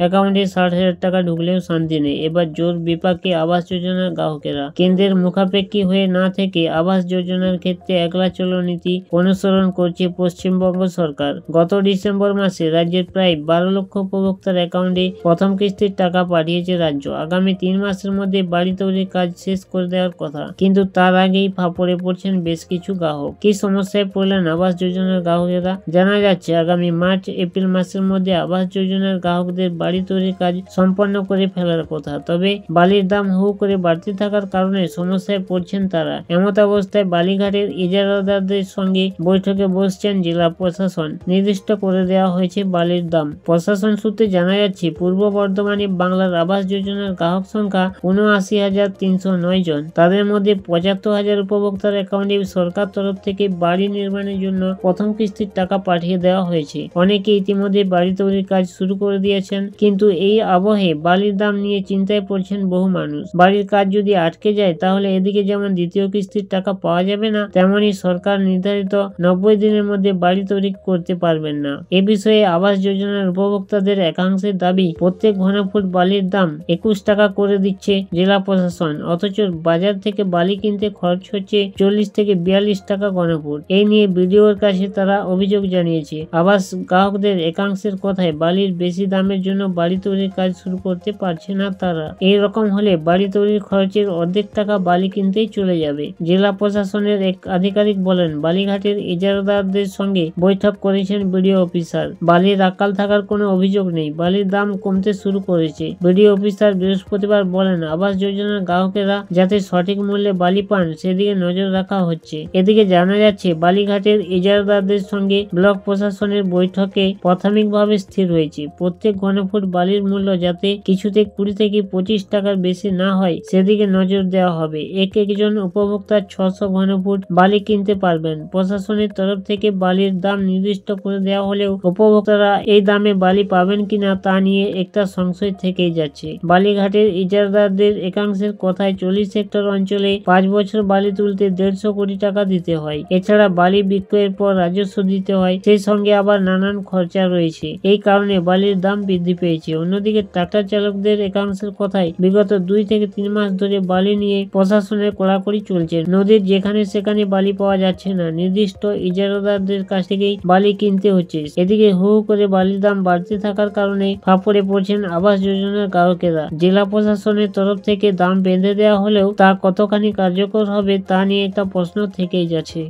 অ্যাকাউন্টে 60,000 টাকা ঢুকলেও শান্তি নেই। এবার জোর বিপাকে আবাস যোজনার গ্রাহকেরা। কেন্দ্রের মুখাপেক্ষী হয়ে না থেকে আবাস যোজনার ক্ষেত্রে একলা চলো নীতি অনুসরণ করছে পশ্চিমবঙ্গ সরকার। গত ডিসেম্বর মাসে রাজ্যের প্রায় 12 লক্ষ উপভোক্তার অ্যাকাউন্টে প্রথম কিস্তির টাকা পাঠিয়েছে রাজ্য। আগামী 3 মাসের মধ্যে বাড়ি তৈরির কাজ শেষ করে দেওয়ার কথা, কিন্তু তার আগেই ফাঁপড়ে পড়ছেন বেশ কিছু গ্রাহক। কি সমস্যায় পড়লেন আবাস যোজনার গ্রাহকেরা? জানা যাচ্ছে আগামী মার্চ এপ্রিল মাসের মধ্যে আবাস যোজনার গ্রাহকদের বাড়ি তৈরির কাজ সম্পন্ন করে ফেলার কথা। তবে বালির দাম হু করে বাড়তে থাকার কারণে সমস্যায় পড়ছেন তারা। এমত অবস্থায় বালিঘাটের ইজারাদারদের সঙ্গে বৈঠকে বসছেন জেলা প্রশাসন। নির্দিষ্ট করে দেওয়া হয়েছে বালির দাম। প্রশাসন সূত্রে জানা যাচ্ছে পূর্ব বর্ধমানে বাংলার আবাস যোজনার গ্রাহক সংখ্যা ৭৯,৩০৯ জন। তাদের মধ্যে ৭৫,০০০ উপভোক্তার অ্যাকাউন্টে সরকার তরফ থেকে বাড়ি নির্মাণের জন্য প্রথম কিস্তির টাকা পাঠিয়ে দেওয়া হয়েছে। অনেকে ইতিমধ্যে বাড়ি তৈরির কাজ শুরু করে দিয়েছেন, কিন্তু এই আবহে বালির দাম নিয়ে চিন্তায় পড়ছেন বহু মানুষ। বাড়ির কাজ যদি আটকে যায় তাহলে এদিকে যেমন দ্বিতীয় কিস্তির টাকা পাওয়া যাবে না, তেমনি সরকার নির্ধারিত 90 দিনের মধ্যে বাড়ি তৈরি করতে পারবেন না। এ বিষয়ে আবাস যোজনার উপভোক্তাদের একাংশের দাবি, প্রত্যেক ঘনফুট বালির দাম 21 টাকা করে দিচ্ছে জেলা প্রশাসন, অথচ বাজার থেকে বালি কিনতে খরচ হচ্ছে 40 থেকে 42 টাকা ঘনফুট। এই নিয়ে বিডিওর কাছে তারা অভিযোগ জানিয়েছে। আবাস গ্রাহকদের একাংশের কথায় বালির বেশি দামের জন্য বাড়ি তৈরির কাজ শুরু করতে পারছে না তারা। এই রকম হলে বাড়ি তৈরির খরচের অর্ধেক টাকা বালি কিনতেই চলে যাবে। জেলা প্রশাসনের এক আধিকারিক বলেন, বালিঘাটের ইজারাদারদের সঙ্গে বৈঠক করেছেন বিডিও অফিসার। বালির আকাল থাকার কোনো অভিযোগ নেই, বালির দাম কমতে শুরু করেছে। বিডিও অফিসার বৃহস্পতিবার বলেন, আবাস যোজনার গ্রাহকেরা যাতে সঠিক মূল্যে বালি পান সেদিকে নজর রাখা হচ্ছে। এদিকে জানা যাচ্ছে বালিঘাটের ইজারাদারদের সঙ্গে ব্লক প্রশাসনের বৈঠকে প্রাথমিকভাবে স্থির হয়েছে প্রত্যেক ঘনফুট বালির মূল্য যাতে কিছুতে 20 থেকে 25 টাকার বেশি না হয় সেদিকে নজর দেওয়া হবে। একজন উপভোক্তা 600 ঘনফুট বালি কিনতে পারবেন। প্রশাসনের তরফ থেকে বালির দাম নির্দিষ্ট করে দেওয়া হলেও উপভোক্তারা এই দামে বালি পাবেন কিনা তা নিয়ে একটা সংশয় থেকেই যাচ্ছে। বালিঘাটের ইজারাদারদের একাংশের কথায় 40 হেক্টর অঞ্চলে 5 বছর বালি তুলতে 150 কোটি টাকা দিতে হয়। এছাড়া বালি বিক্রয়ের পর রাজস্ব দিতে হয়, সেই সঙ্গে আবার নানান খরচা রয়েছে। এই কারণে বালির দাম বৃদ্ধি পেয়েছে। অন্যদিকে ট্রাক্টর চালকদের একাংশের কথায় বিগত 2 থেকে 3 মাস ধরে বালি নিয়ে প্রশাসনের কড়াকড়ি চলছে। নদীর যেখানে সেখানে বালি পাওয়া যাচ্ছে না, নির্দিষ্ট ইজারাদারদের কাছ থেকেই বালি কিনতে হচ্ছে। এদিকে হু করে বালির দাম বাড়তে থাকার কারণে ফাঁপড়ে পড়ছেন আবাস যোজনার গ্রাহকেরা। জেলা প্রশাসনের তরফ থেকে দাম বেঁধে দেওয়া হলেও তা কতখানি কার্যকর হবে তা নিয়ে একটা প্রশ্ন থেকেই যাচ্ছে।